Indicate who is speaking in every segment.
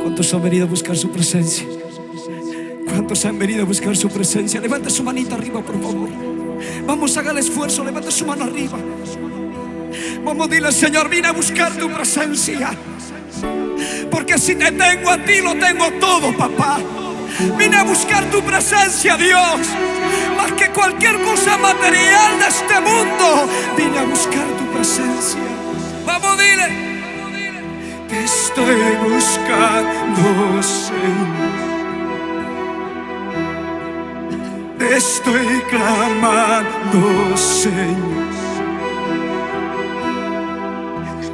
Speaker 1: ¿Cuántos han venido a buscar su presencia? ¿Cuántos han venido a buscar su presencia? Levante su manita arriba, por favor. Vamos a hacer el esfuerzo. Levante su mano arriba. Vamos, dile al Señor: vine a buscar tu presencia, porque si te tengo a ti, lo tengo todo, papá. Vine a buscar tu presencia, Dios, más que cualquier cosa material de este mundo. Vine a buscar tu presencia. Vamos, dile: te estoy buscando, Señor. Te estoy clamando, Señor.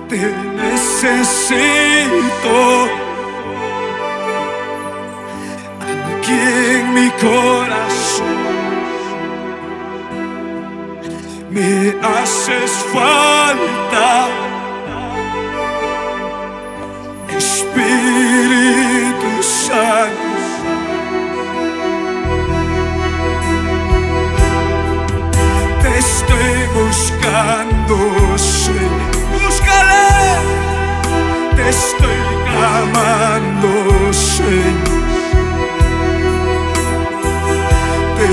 Speaker 1: Te necesito aquí en mi corazón. Me haces falta, Espíritu Santo. Te estoy buscando, Señor. Búscale. Te estoy clamando, Señor. Te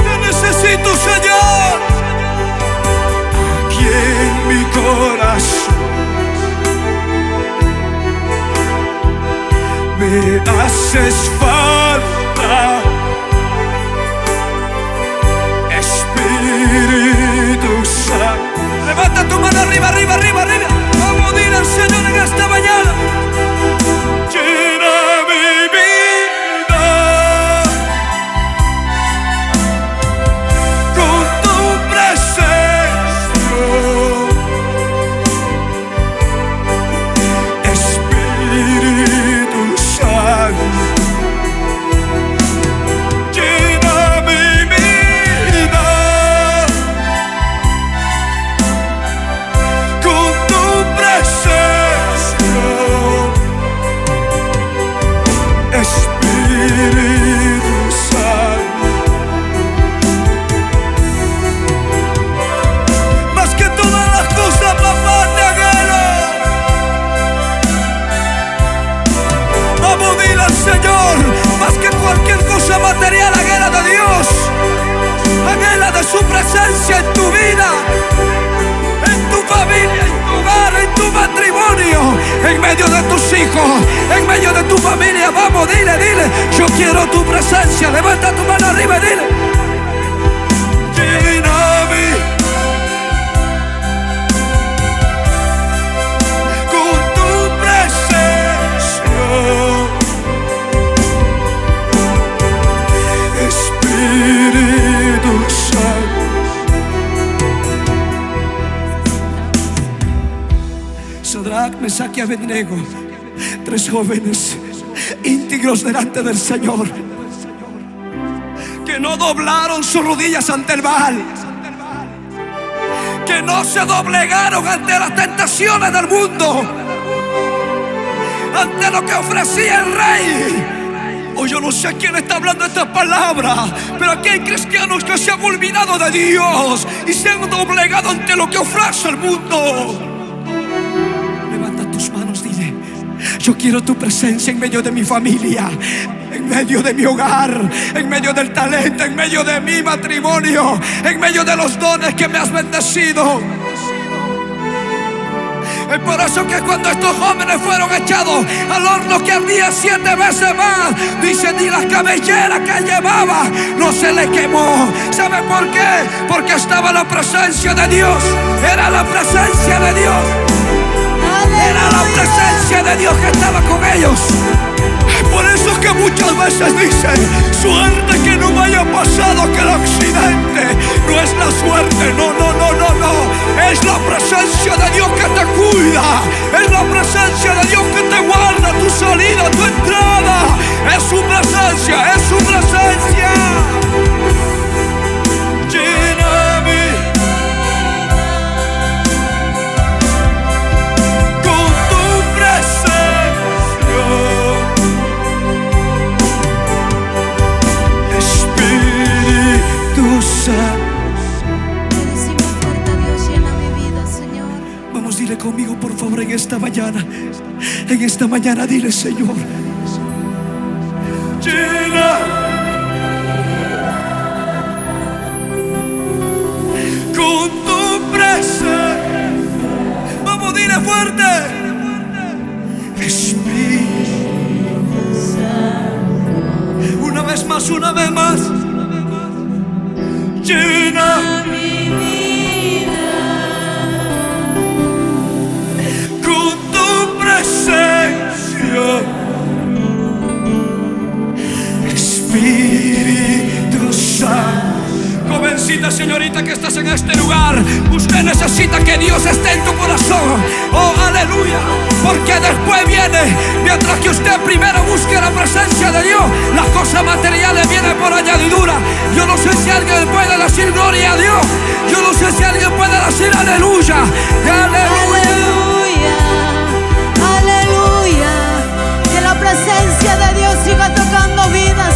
Speaker 1: necesito, Señor, aquí en mi corazón. Me haces falta, Espíritu Santo. Levanta tu mano arriba, arriba, arriba, arriba. Vamos a ir al Señor en esta mañana. Llena mi vida con tu presencia, Espíritu Santo. Llena mi vida con tu presencia, Espíritu Santo. Más que todas las cosas, papá, te anhelo. Vamos a ir al Señor. Más que cualquier cosa material, anhela de Dios. Anhela de su presencia en tu vida, en tu familia, en tu hogar, en tu matrimonio, en medio de tus hijos, en medio de tu familia. Vamos, dile, dile: yo quiero tu presencia. Levanta tu mano arriba y dile: lléname con tu presencia, Espíritu Santo. Sadrach, Mesach y Abednego, tres jóvenes íntegros delante del Señor, que no doblaron sus rodillas ante el Baal, que no se doblegaron ante las tentaciones del mundo, ante lo que ofrecía el rey. O yo no sé quién está hablando estas palabras, pero aquí hay cristianos que se han olvidado de Dios y se han doblegado ante lo que ofrece el mundo. Levanta tus manos, dile: yo quiero tu presencia en medio de mi familia, en medio de mi hogar, en medio del talento, en medio de mi matrimonio, en medio de los dones que me has bendecido. Es por eso que cuando estos jóvenes fueron echados al horno que ardía 7 veces más, dice: ni la cabellera que llevaba no se le quemó. ¿Sabe por qué? Porque estaba la presencia de Dios. Era la presencia de Dios. Era la presencia de Dios que estaba con ellos. Por eso que muchas veces dicen: suerte que no me haya pasado aquel accidente. No es la suerte, no, no, no, no, no. Es la presencia de Dios que te cuida. Es la presencia de Dios que te guarda tu salida, tu entrada. Es su presencia, es su presencia. Lléname con tu presencia, Espíritu Santo.
Speaker 2: Le decimos fuerte a Dios: llena mi vida, Señor.
Speaker 1: conmigo, por favor, en esta mañana. En esta mañana dile: Señor, llena con tu presencia. Vamos, dile fuerte: Espíritu. Una vez más, una vez más. Llena mi vida con tu presencia, Espíritu Santo. Jovencita, señorita que estás en este lugar, usted necesita que Dios esté en tu corazón. Oh, aleluya. Porque después viene, mientras que usted primero busque la presencia de Dios, las cosas materiales vienen por añadidura. Yo no sé si alguien puede decir gloria a Dios. Yo no sé si alguien puede decir aleluya.
Speaker 2: Aleluya, aleluya. Que la presencia de Dios siga tocando vidas.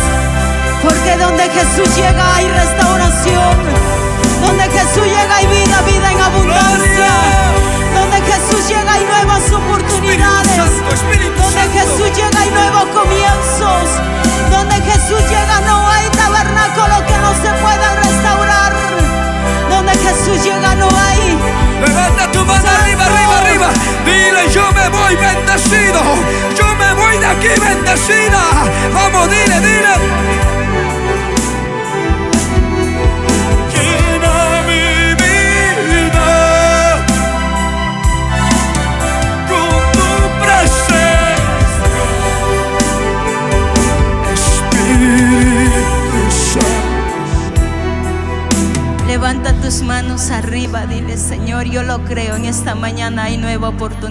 Speaker 2: Porque donde Jesús llega hay restauración. Donde Jesús llega hay vida, vida en abundancia. Donde Jesús llega hay nuevas oportunidades. Donde Jesús llega hay nuevos comienzos. Donde Jesús llega no hay tabernáculo que no se pueda restaurar. Donde Jesús llega no hay.
Speaker 1: Levanta tu mano arriba, arriba, arriba. Dile: yo me voy bendecido. Yo me voy de aquí bendecida. Vamos, dile, dile.
Speaker 2: Levanta tus manos arriba, dile: Señor, yo lo creo, en esta mañana hay nueva oportunidad.